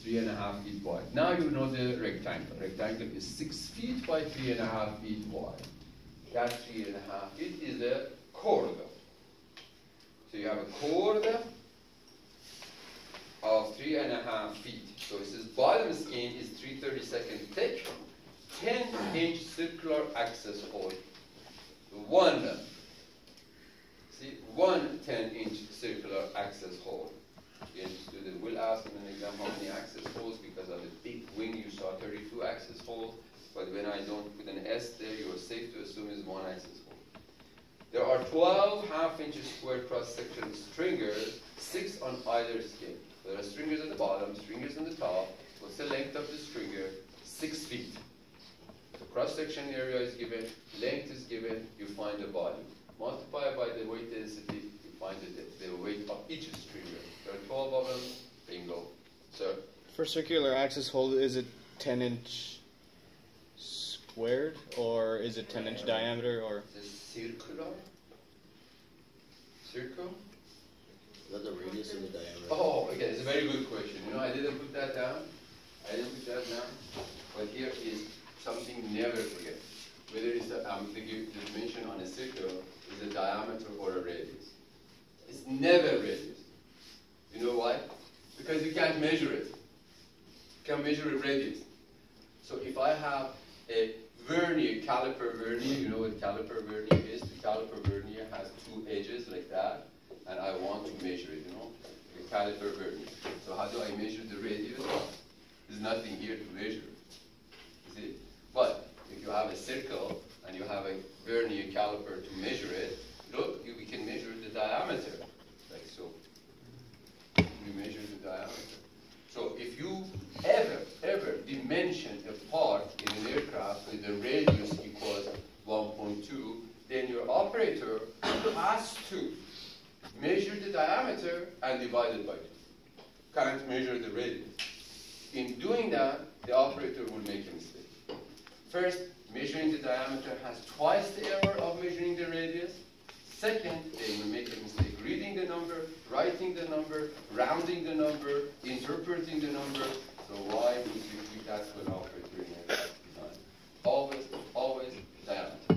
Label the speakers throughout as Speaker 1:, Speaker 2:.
Speaker 1: 3.5 feet wide. Now you know the rectangle. Rectangle is 6 feet by 3.5 feet wide. That 3.5 feet is a chord. So you have a chord of 3.5 feet. So this bottom skin is 3/32 thick, 10-inch circular access hole. One 10-inch circular access hole. The student will ask in an exam how many access holes because of the big wing you saw 32 access holes, but when I don't put an S there, you are safe to assume it's one access hole. There are 12 half-inch square cross-section stringers, 6 on either skin. There are stringers at the bottom, stringers on the top. What's the length of the stringer? 6 feet. The cross-section area is given, length is given, you find the volume. Multiply by the weight density, you find the weight of each stringer. There are 12 of them, bingo. So,
Speaker 2: for circular access hole, is it 10-inch squared, or is it 10-inch diameter, or?
Speaker 1: Is it circular? Circle?
Speaker 3: Is that the radius or the diameter?
Speaker 1: Oh, okay, it's a very good question. You know, I didn't put that down. But here is something never forget. Whether it's the dimension on a circle is a diameter or a radius. It's never radius. You know why? Because you can't measure it. You can't measure a radius. So if I have a vernier, caliper vernier, you know what caliper vernier is? The caliper vernier has 2 edges like that, and I want to measure it, you know? A caliper vernier. So how do I measure the radius? There's nothing here to measure. You see? But if you have a circle and you have a vernier caliper to measure it, look, we can measure the diameter, like so. We measure the diameter. So if you ever dimension a part in an aircraft with a radius equals 1.2, then your operator has to measure the diameter and divide it by 2. Can't measure the radius. In doing that, the operator will make a mistake. First, measuring the diameter has twice the error of measuring the radius. Second, they will make a mistake reading the number, writing the number, rounding the number, interpreting the number. So why would you keep that to an operator in a design? Always diameter.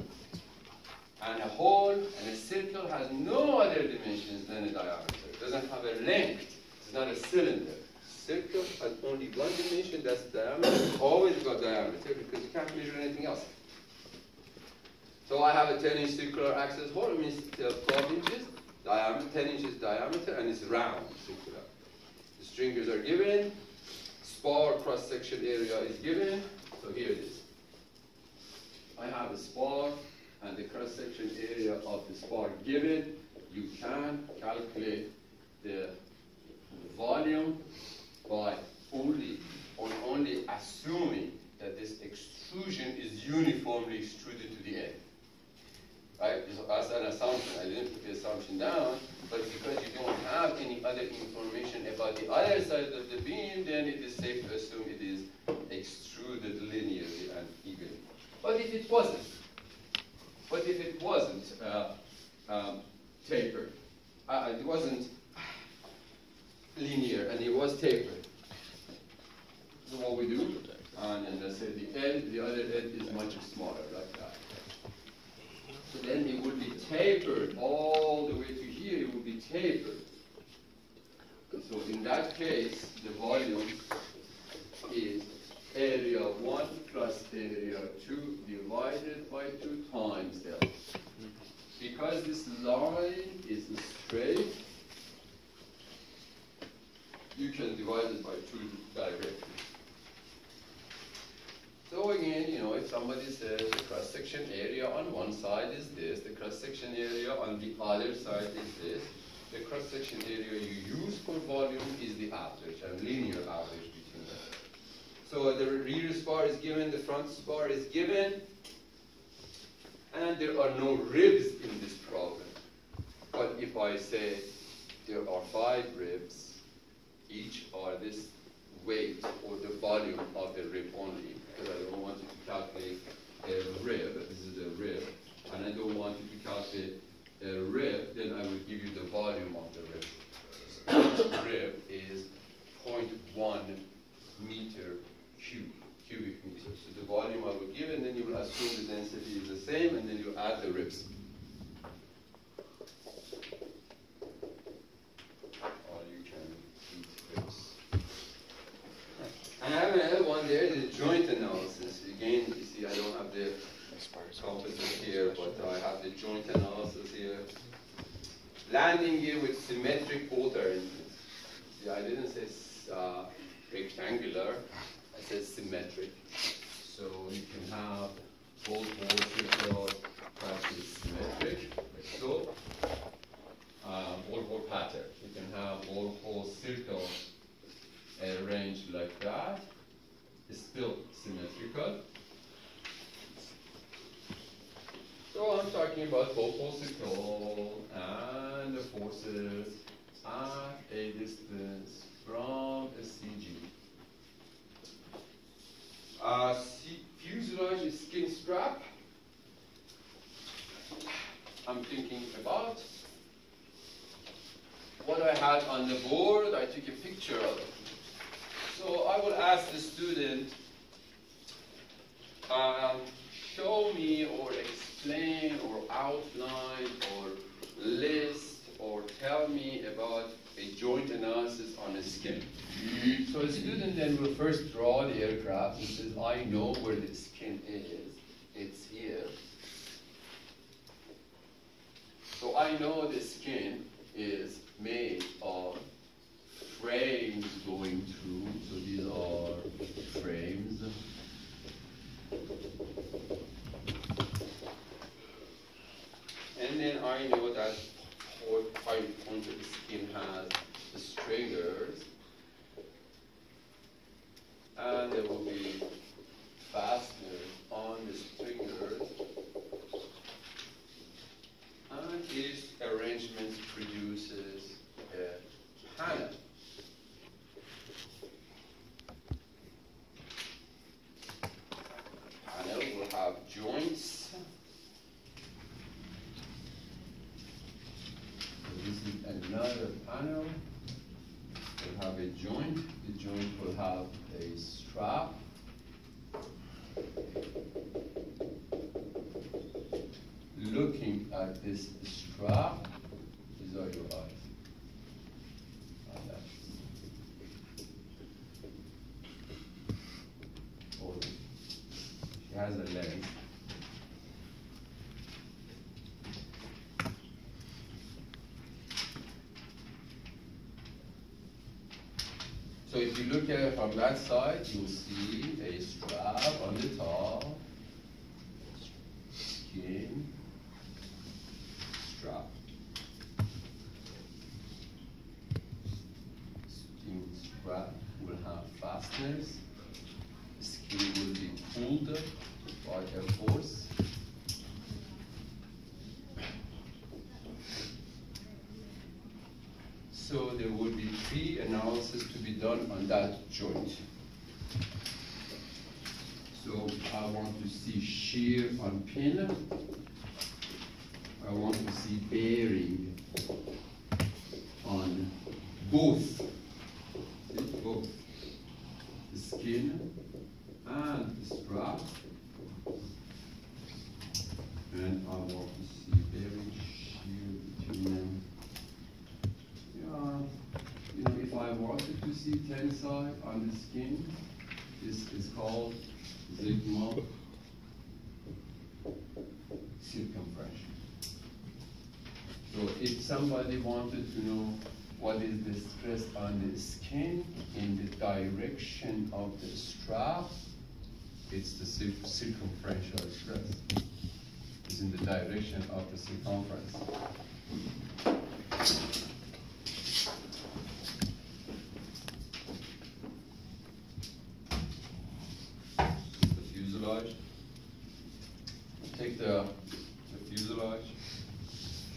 Speaker 1: And a hole and a circle has no other dimensions than a diameter. It doesn't have a length. It's not a cylinder. Circle has only one dimension, that's diameter. It's always got diameter because you can't measure anything else. So I have a 10-inch circular access hole, it means 12 inches diameter, 10 inches diameter, and it's round circular. The stringers are given, spar cross-section area is given, so here it is. I have a spar and the cross-section area of the spar given. You can calculate the volume by only assuming that this extrusion is uniformly extruded to the end. Right? That's an assumption. I didn't put the assumption down, but because you don't have any other information about the other side of the beam, then it is safe to assume it is extruded linearly and evenly. But if it wasn't, tapered, it wasn't linear and it was tapered. So what we do, and then let's say the other end is much smaller, like that. So then it would be tapered all the way to here, it would be tapered. So in that case, the volume is area 1 plus area 2 divided by 2 times L. Because this line is straight, you can divide it by 2 directly. So again, you know, if somebody says the cross-section area on one side is this, the cross-section area on the other side is this, the cross-section area you use for volume is the average, and linear average between them. So the rear spar is given, the front spar is given, and there are no ribs in this problem. But if I say there are 5 ribs, each are this weight or the volume of the rib only, because I don't want you to calculate a rib, this is a rib, and I don't want you to calculate a rib, then I will give you the volume of the rib. So each rib is 0.1 meter cubic meter. So the volume I will give, and then you will assume the density is the same, and then you add the ribs. Or you can eat ribs. And I have another one there, the joint analysis. Again, you see, I don't have the composite here, but I have the joint analysis here. Landing gear with symmetric bolt arrangements. See, I didn't say rectangular, I said symmetric. So you can have both hole circles that is symmetric, like so, or pattern. You can have all whole circle arranged like that. It's still symmetrical. So I'm talking about both hole circle and the forces at a distance from a CG. Fuselage skin strap. I'm thinking about what I had on the board. I took a picture of it. So I will ask the student, show me or explain or outline or list or tell me about a joint analysis on a skin. So the student then will first draw the aircraft and says, I know where the skin is. It's here. So I know the skin is made of frames going through. So these are frames. And then I know that point of the skin has the stringers, and there will be fasteners on the stringers, and this arrangement produces a panel. Panel will have joints. This is another panel. Will have a joint. The joint will have a strap. Looking at this strap, these are your eyes. Oh, she has a lens. So if you look at it from that side, you'll see a strap on the top, skin, strap. Skin strap will have fasteners. The skin will be pulled by a force. So there will be three analyses to be done on that joint. So I want to see shear on pin. I want to see bearing on both the skin and the strap. And I want to see bearing shear between them. You know, if I wanted to see tensile on the skin, this is called sigma circumferential. So if somebody wanted to know what is the stress on the skin in the direction of the strap, it's the circumferential stress. It's in the direction of the circumference. Take the fuselage,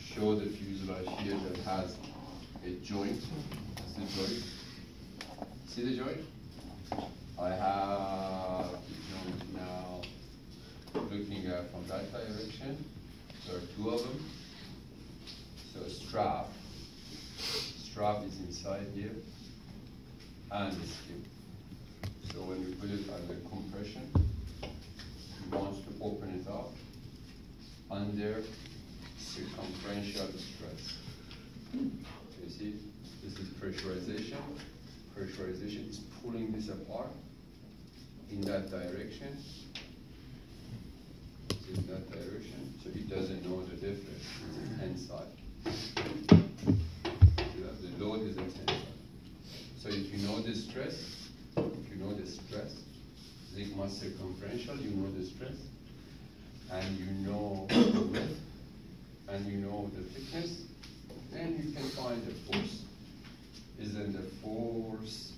Speaker 1: show the fuselage here that has a joint. That's the joint. See the joint? I have the joint now looking at from that direction. There are two of them. So strap is inside here, and the skin. under circumferential stress. You see, this is pressurization. Pressurization is pulling this apart in that direction. In that direction, so it doesn't know the difference. It's tensile. The load is a tensile. So if you know the stress, sigma circumferential, you know the stress, and you know the width, and you know the thickness, then you can find the force. Isn't the force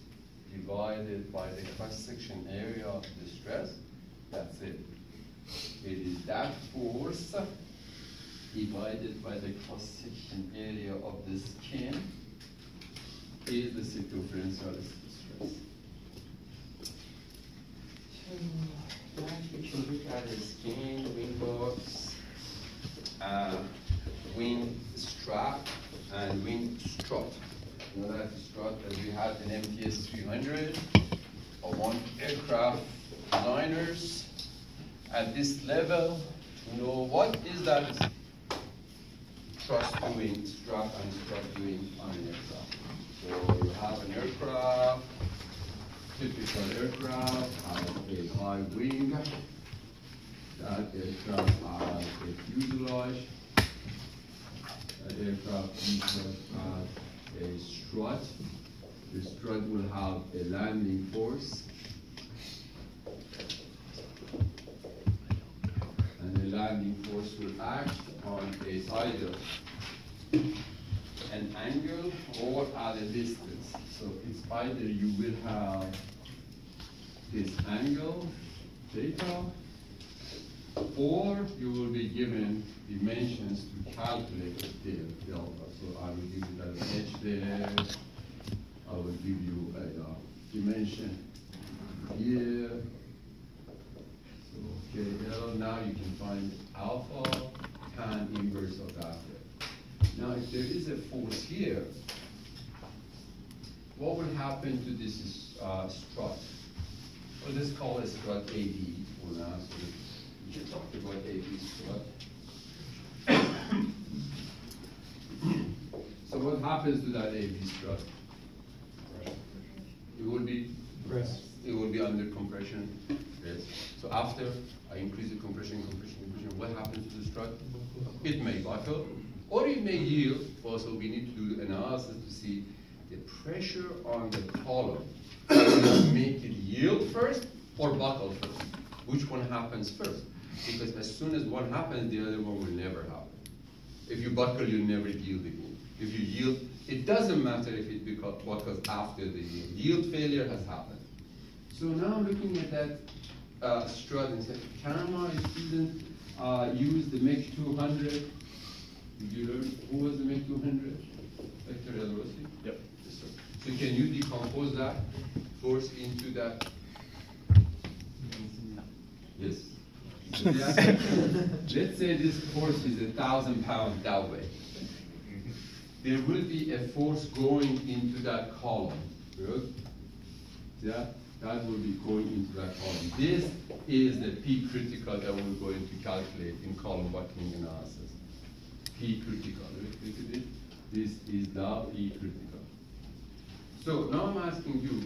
Speaker 1: divided by the cross-section area of the stress? That's it. It is that force divided by the cross-section area of the skin is the circumferential stress. So now we can look at the skin, wing box, wing strap, and wing strut. You know that strut that we have in MTS 300 or one aircraft designers. At this level, you know, what is that truss doing, strap and strut doing on an aircraft? So you have an aircraft, typical aircraft has a high wing. That aircraft has a fuselage. That aircraft has a strut. The strut will have a landing force. And the landing force will act on either an angle or at a distance. So it's either you will have this angle, theta, or you will be given dimensions to calculate the delta. So I will give you that h there. I will give you a dimension here. So KL, now you can find alpha tan inverse of that. Now if there is a force here, what will happen to this strut? Well, let's call it strut AD for now. So we can talk about AD strut. So what happens to that AD strut? It will be
Speaker 4: Press.
Speaker 1: It will be under compression. Yes. So after I increase the compression, what happens to the strut? It may buckle, or it may yield. Also, we need to do analysis to see the pressure on the column. Make it yield first or buckle first? Which one happens first? Because as soon as one happens, the other one will never happen. If you buckle, you'll never yield again. If you yield, it doesn't matter if it buckles after the yield. Yield failure has happened. So now I'm looking at that strut and say, can my student use the MEC 200? Did you learn who was the MEC 200? Dr. El Rossi?
Speaker 2: Yep.
Speaker 1: Yes, sir. So can you decompose that force into that? Yes. Let's say this force is 1,000 pounds that way. There will be a force going into that column. Good. Yeah, that will be going into that column. This is the P critical that we're going to calculate in column buckling analysis. P critical. Look at it. This is now P critical. So now I'm asking you,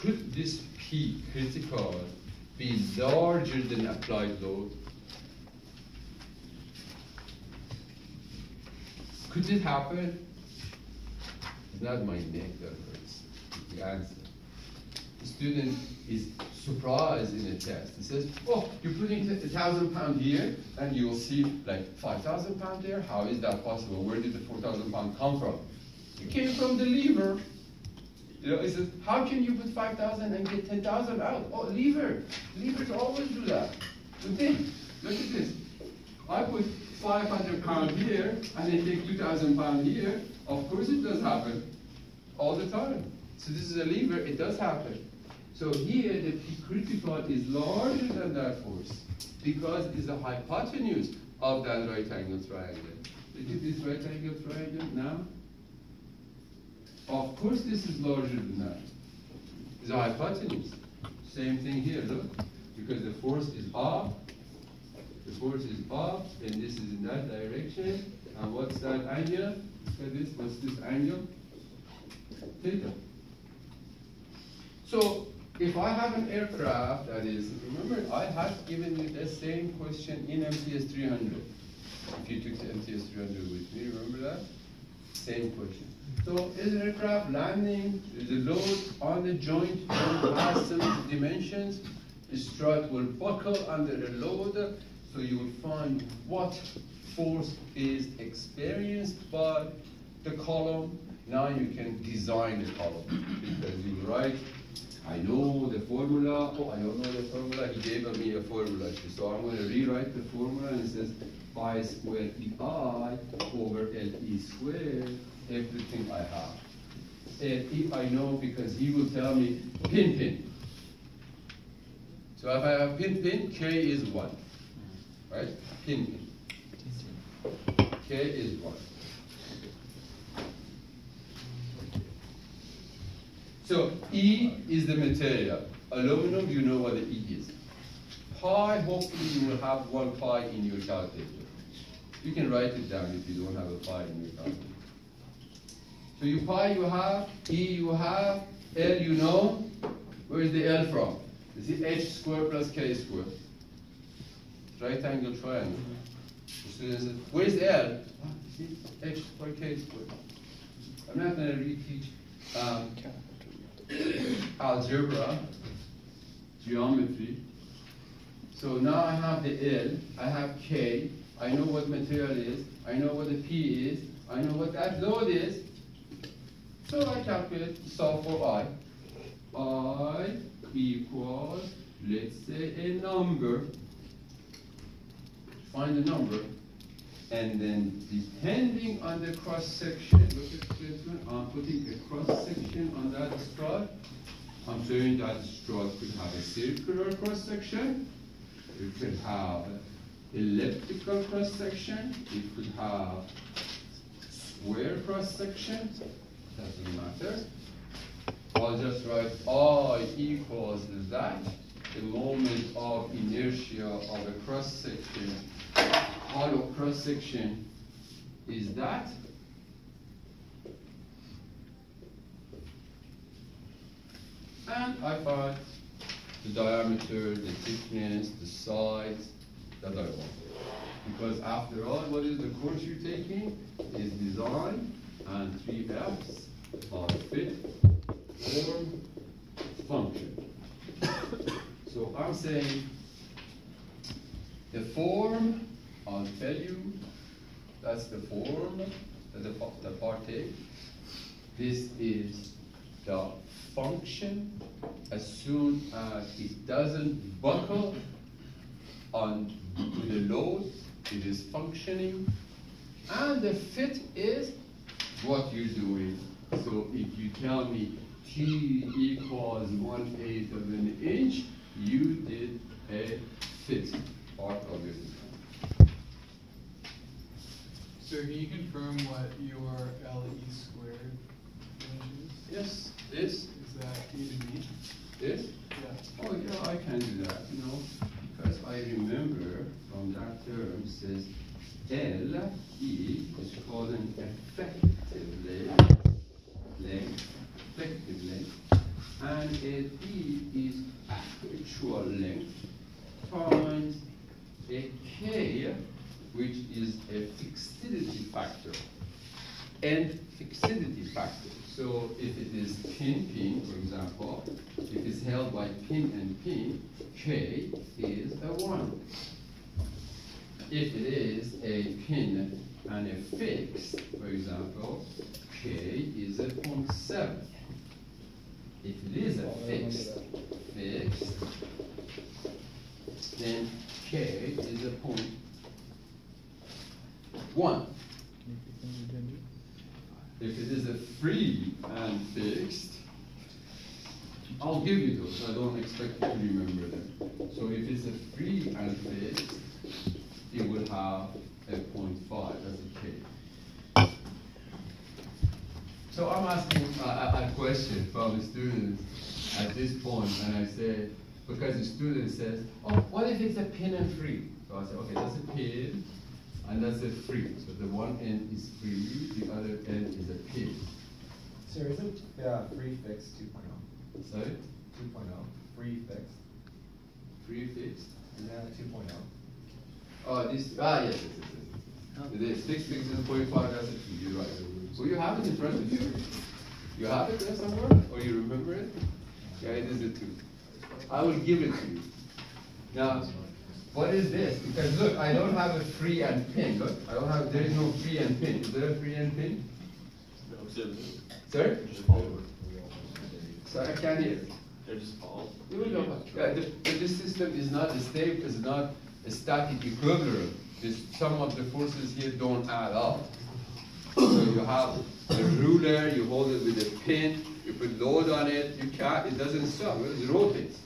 Speaker 1: could this P critical be larger than applied load? Could it happen? It's not my neck that hurts. The answer. The student is surprised in a test. He says, oh, you're putting 1,000 pounds here, and you'll see like 5,000 pounds there? How is that possible? Where did the 4,000 pounds come from? It came from the lever. You know, he says, how can you put 5,000 and get 10,000 out? Oh, lever. Levers always do that. But then, look at this. I put 500 pounds here, and then take 2,000 pounds here. Of course it does happen. All the time. So this is a lever, it does happen. So here, the P critical is larger than that force, because it's the hypotenuse of that right angle triangle. Look at this right angle triangle now. Of course this is larger than that. It's a hypotenuse. Same thing here, look. Because the force is up, The force is up, and this is in that direction. And what's that angle? Look at this. What's this angle? Theta. So if I have an aircraft that is, remember, I had given you the same question in MTS 300. If you took the MTS 300 with me, remember that? Same question. So is an aircraft landing, there's a load on the joint, don't pass some dimensions, the strut will buckle under the load, so you will find what force is experienced by the column. Now you can design the column, because you write, I know the formula, oh, I don't know the formula, he gave me a formula, so I'm going to rewrite the formula, and it says pi squared EI over LE squared, everything I have. And if I know, because he will tell me pin. So if I have pin, K is 1, right? Pin. K is 1. So E is the material. Aluminum, you know what the E is. Pi, hopefully you will have 1 pi in your calculator. You can write it down if you don't have a pi in your calculator. So you pi you have, E you have, L you know. Where is the L from? Is it H squared plus K squared? Right angle triangle. The student says, where's L? Ah, see, H squared K squared. I'm not going to reteach algebra, geometry. So now I have the L, I have K, I know what material is, I know what the P is, I know what that load is. So I calculate, solve for I. I equals, let's say, a number. Find a number. And then depending on the cross section, look at this one, I'm putting a cross section on that strut. I'm saying that strut could have a circular cross section. It could have elliptical cross section. It could have square cross section. Doesn't matter. I'll just write I equals that. The moment of inertia of a cross section, hollow cross section, is that. And I find the diameter, the thickness, the size that I want. Because after all, what is the course you're taking? Is design, and 3 F's are fit, form, function. So I'm saying the form, I'll tell you, that's the form that the part takes. This is the function. As soon as it doesn't buckle on the load, it is functioning. And the fit is what you're doing. So if you tell me T equals 1/8 of an inch, you did a fit part of your design.
Speaker 4: So can you confirm what your LE squared range is?
Speaker 1: Yes, this.
Speaker 4: Is that E to B?
Speaker 1: This?
Speaker 4: Yeah.
Speaker 1: Oh yeah, I can do that, because I remember from that term says LE is called an effective length, and LE is actual length times a K, which is a fixity factor. And fixity factor. So if it is pin, for example, if it's held by pin and pin, K is a 1. If it is a pin and a fix, for example, K is a 0.7. If it is a fixed, then K is a 0.1. If it is a free and fixed, I'll give you those. I don't expect you to remember them. So if it's a free and fixed, it will have a 0.5 as a K. So I'm asking a question from the students at this point, and I say, because the student says, oh, what if it's a pin and free? So I say, okay, that's a pin, and that's a free. So the one end is free, the other end is a pin.
Speaker 5: Sir, isn't free fixed 2.0?
Speaker 1: Sorry?
Speaker 5: 2.0, free fixed.
Speaker 1: Free fixed.
Speaker 5: Isn't that a 2.0?
Speaker 1: Oh, this, yes. It is 6.5, that's a 2, you're right. So you have it in front of you? You have it there somewhere? Or you remember it? Yeah, it is a 2. I will give it to you. Now, what is this? Because look, I don't have a free and pin. Look, I don't have, there is no free and pin. Is there a free and pin?
Speaker 3: No,
Speaker 1: Sorry?
Speaker 3: just follow
Speaker 1: Sorry, I can't hear.
Speaker 3: They're just followed.
Speaker 1: You will know. Yeah, this system is not a stable, is not a static equilibrium. Some of the forces here don't add up. So you have a ruler, you hold it with a pin, you put load on it, you can't, it doesn't stop, it rotates.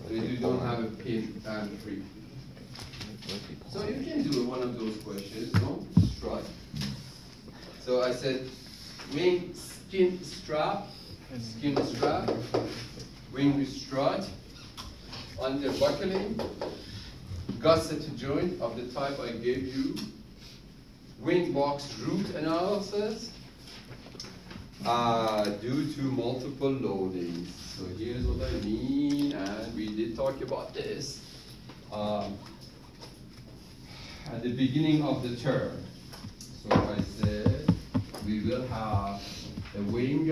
Speaker 1: So you don't have a pin and free. So you can do one of those questions, no? Strut. So I said, wing skin strap, wing strut, under buckling, gusset joint of the type I gave you, wing box root analysis, due to multiple loadings. So here's what I mean, and we did talk about this at the beginning of the term. So I said we will have a wing,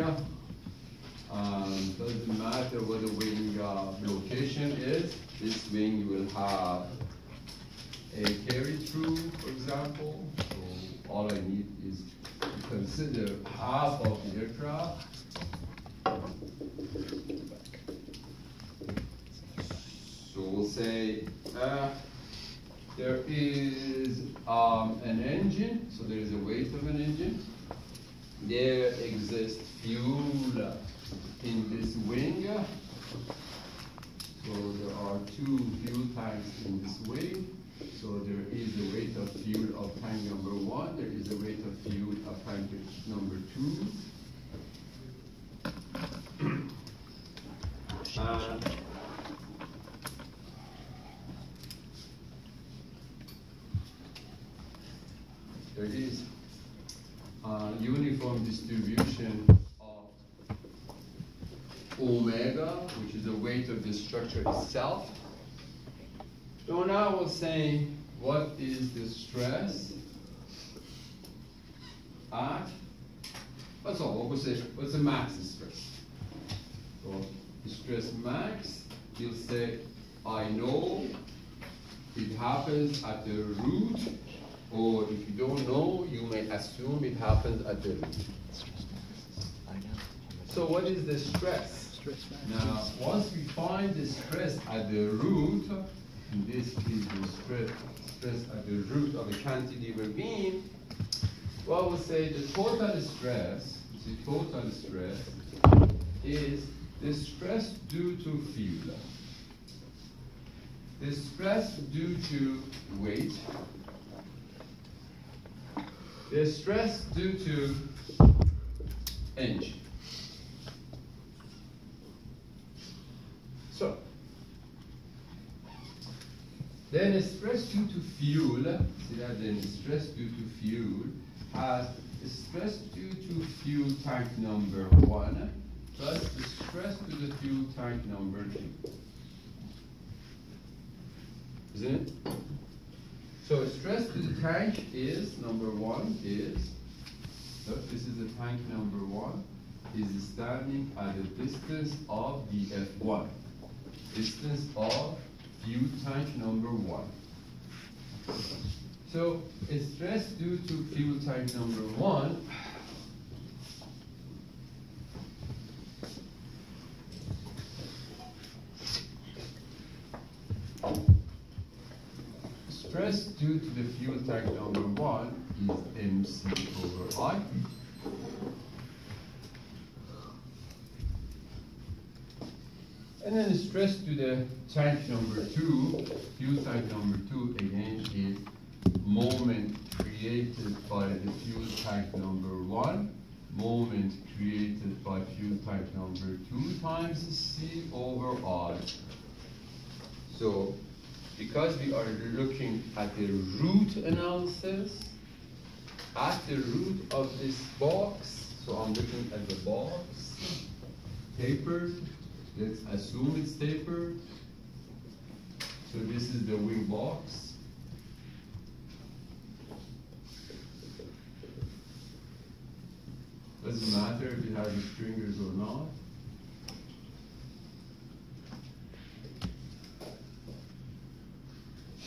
Speaker 1: doesn't matter what the wing location is, this wing will have a carry-through, for example. So all I need is to consider half of the aircraft. So we'll say there is an engine, so there is a weight of an engine. There exists fuel in this wing. So there are 2 fuel tanks in this wing. So there is a weight of fuel of tank number 1. There is a weight of fuel of tank number 2. There is a uniform distribution of omega, which is the weight of the structure itself. So now we're saying, what is the stress at, that's all, what we'll say, what's the max stress? So the stress max, you'll say, I know it happens at the root, or if you don't know, you may assume it happens at the root. So what is the stress? Now, once we find the stress at the root, and this is the stress at the root of a cantilever beam, well, we'll say the total stress is the stress due to fuel, the stress due to weight, the stress due to engine. So, then the stress due to fuel, see that then stress due to fuel has the stress due to fuel tank number 1 plus the stress to the fuel tank number 2. Isn't it? So stress to the tank is, number 1 is, look, this is the tank number 1, is standing at a distance of dF1. Distance of fuel tank number 1. So a stress due to fuel tank number 1 stress due to the fuel tank number 1 is MC over I. And then the stress to the tank number 2, fuel tank number 2, again is moment created by the fuel tank number 1 moment created by fuel tank number 2 times C over I. So, because we are looking at the root analysis, at the root of this box, so I'm looking at the box, tapered, let's assume it's tapered. So this is the wing box. Doesn't matter if it has the stringers or not.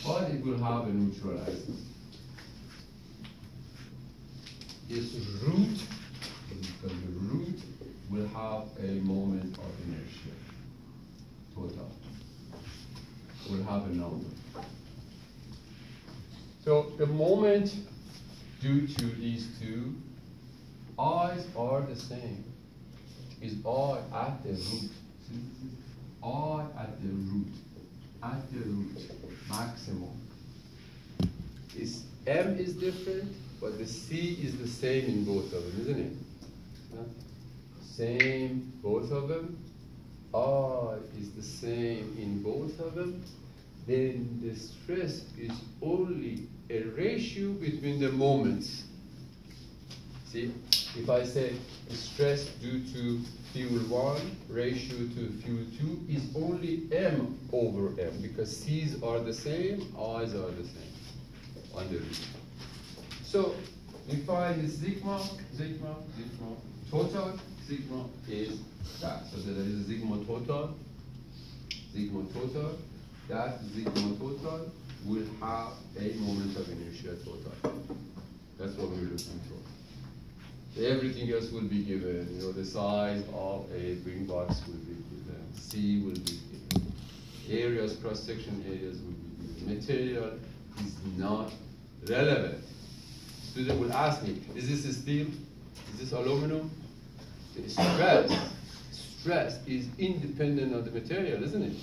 Speaker 1: But it will have a neutralizer. This root, because the root will have a moment of inertia, total. Will have a number. So the moment due to these two, I's are the same. Is I at the root. I at the root. At the root. Maximum. Is M is different, but the C is the same in both of them, isn't it? Huh? Same, both of them. I is the same in both of them. Then the stress is only a ratio between the moments. See, if I say the stress due to fuel 1 ratio to fuel 2 is only M over M, because C's are the same, I's are the same on the root. So we find the sigma, total sigma is that. So there is a sigma total, that sigma total will have a moment of inertia total. That's what we're looking for. Everything else will be given, you know, the size of a wing box will be given, C will be given, areas, cross-section areas will be given. Material is not relevant. Student will ask me, is this steel? Is this aluminum? The stress is independent of the material, isn't it?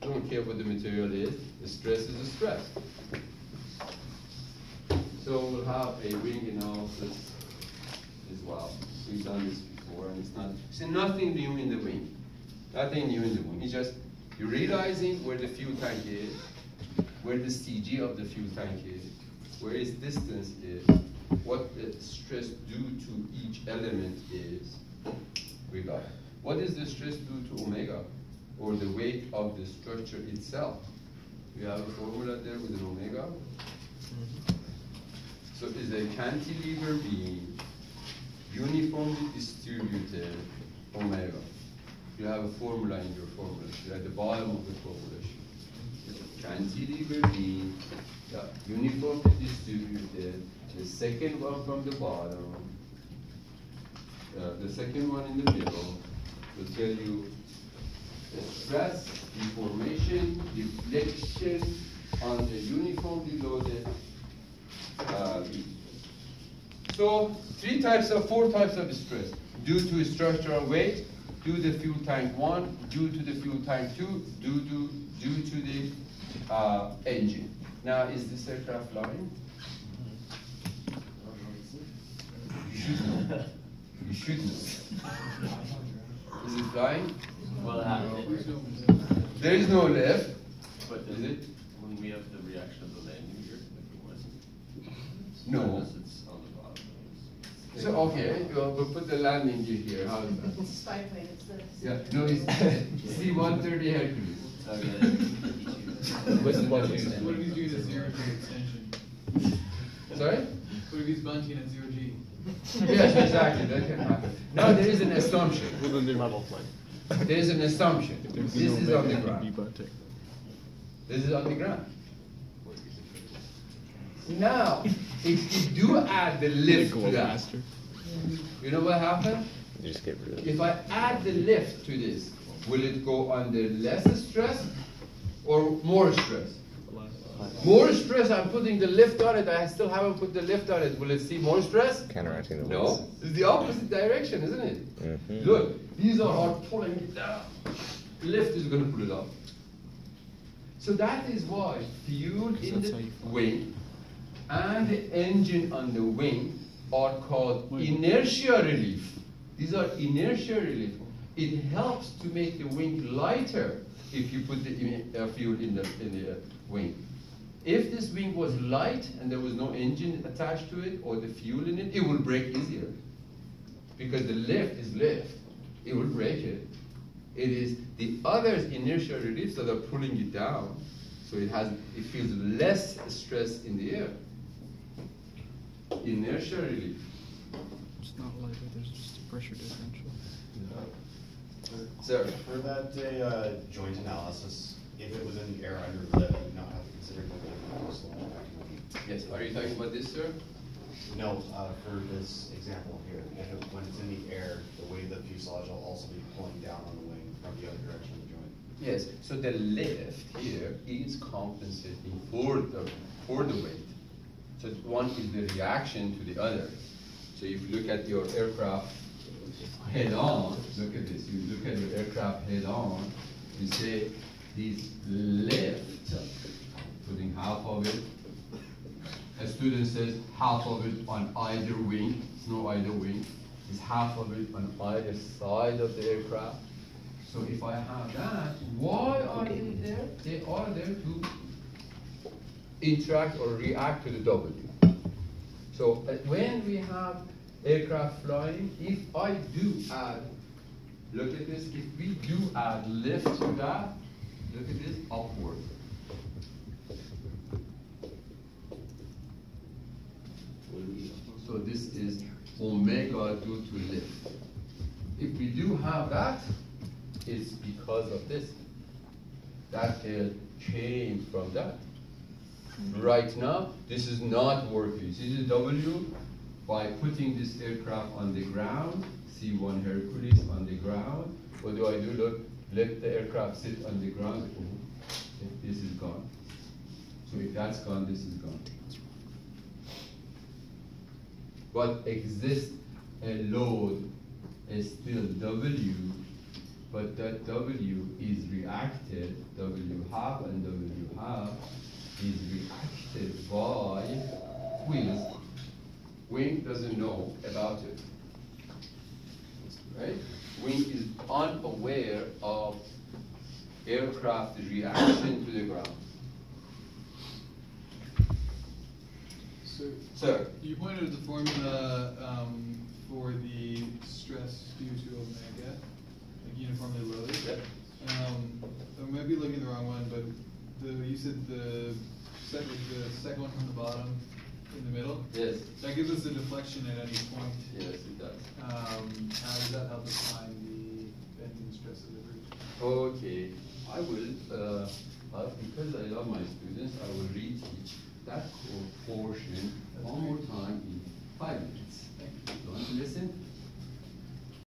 Speaker 1: I don't care what the material is, the stress is a stress. So we'll have a wing analysis as well. We've done this before, and it's not, see, nothing new in the wing. Nothing new in the wing. It's just you're realizing where the fuel tank is, where the CG of the fuel tank is, where its distance is, what the stress due to each element is. We got it. What is the stress due to omega, or the weight of the structure itself? We have a formula there with an omega. So it's a cantilever beam, uniformly distributed omega. You have a formula in your formula sheet, at the bottom of the formula sheet. Cantilever beam, uniformly distributed. The second one from the bottom, the second one in the middle will tell you the stress, deformation, deflection on the uniformly loaded beam. So 4 types of stress: due to structural weight, due to the fuel tank 1, due to the fuel tank 2, due to the engine. Now, is this aircraft flying? You should know. Is it flying?
Speaker 3: Well,
Speaker 1: there is no lift.
Speaker 3: But
Speaker 1: is it?
Speaker 3: When we have the reaction of the landing gear, if it wasn't.
Speaker 1: No.
Speaker 3: Unless it's on the bottom.
Speaker 1: So, okay, we'll put the landing gear here. How is that?
Speaker 6: It's spy plane, it's this.
Speaker 1: Yeah, no, it's C-130 Hercules.
Speaker 3: What's the
Speaker 4: What if he's doing a 0G extension?
Speaker 1: Sorry?
Speaker 4: What if he's bunting at 0G?
Speaker 1: Yes, exactly, that can happen. Now, there is an assumption.
Speaker 2: Level flight.
Speaker 1: There is an assumption. This is on the ground.
Speaker 2: Debunting.
Speaker 1: This is on the ground. Now, if you do add the lift to that, you know what happens?
Speaker 7: You just get rid of it.
Speaker 1: If I add the lift to this, will it go under less stress or more stress? More stress, I'm putting the lift on it, I still haven't put the lift on it. Will it see more stress?
Speaker 7: Counteracting the
Speaker 1: No,
Speaker 7: weights.
Speaker 1: it's the opposite direction, isn't it?
Speaker 7: Mhm.
Speaker 1: Look, these are pulling it down. Lift is going to pull it up. So that is why fuel in the wing and the engine on the wing are called inertia relief. These are inertia relief. It helps to make the wing lighter if you put the fuel in the wing. If this wing was light and there was no engine attached to it or the fuel in it, it will break easier. Because the lift is lift. It will break it. It is the other inertia reliefs that are pulling it down, so it feels less stress in the air. Inertia relief.
Speaker 2: It's not lighter, there's just a pressure differential.
Speaker 1: Sir.
Speaker 6: For that joint analysis, if it was in the air under lift, you would not have to consider moving the fuselage.
Speaker 1: Yes, are you talking about this, sir?
Speaker 6: No, for this example here, when it's in the air, the weight of the fuselage will also be pulling down on the wing from the other direction of the joint.
Speaker 1: Yes, so the lift here is compensating for the weight. So one is the reaction to the other. So if you look at your aircraft head on, look at this, you look at your aircraft head on, you say this lift, putting half of it, a student says half of it on either wing, it's no either wing, it's half of it on either side of the aircraft. So if I have that, why are they there? They are there to interact or react to the W. So when we have aircraft flying, if I do add, look at this, if we do add lift to that, look at this, upward. So this is omega due to lift. If we do have that, it's because of this. That tail came from that. Right now, this is not working. This is W. By putting this aircraft on the ground, C1 Hercules on the ground, what do? Look, let the aircraft sit on the ground. This is gone. So if that's gone, this is gone. What exists a load is still W, but that W is reacted, W half and W half is reacted by wings. Wing doesn't know about it, right? Wing is unaware of aircraft reaction to the ground. Sir?
Speaker 4: You pointed at the formula for the stress due to omega, like uniformly loaded.
Speaker 1: Yep.
Speaker 4: I might be looking at the wrong one, but you said the second one from the bottom in the middle?
Speaker 1: Yes.
Speaker 4: That gives us a deflection at any point.
Speaker 1: Yes, it does.
Speaker 4: How does that help us find the bending stress delivery?
Speaker 1: Okay, I will, because I love my students, I will reteach that portion one more time in 5 minutes.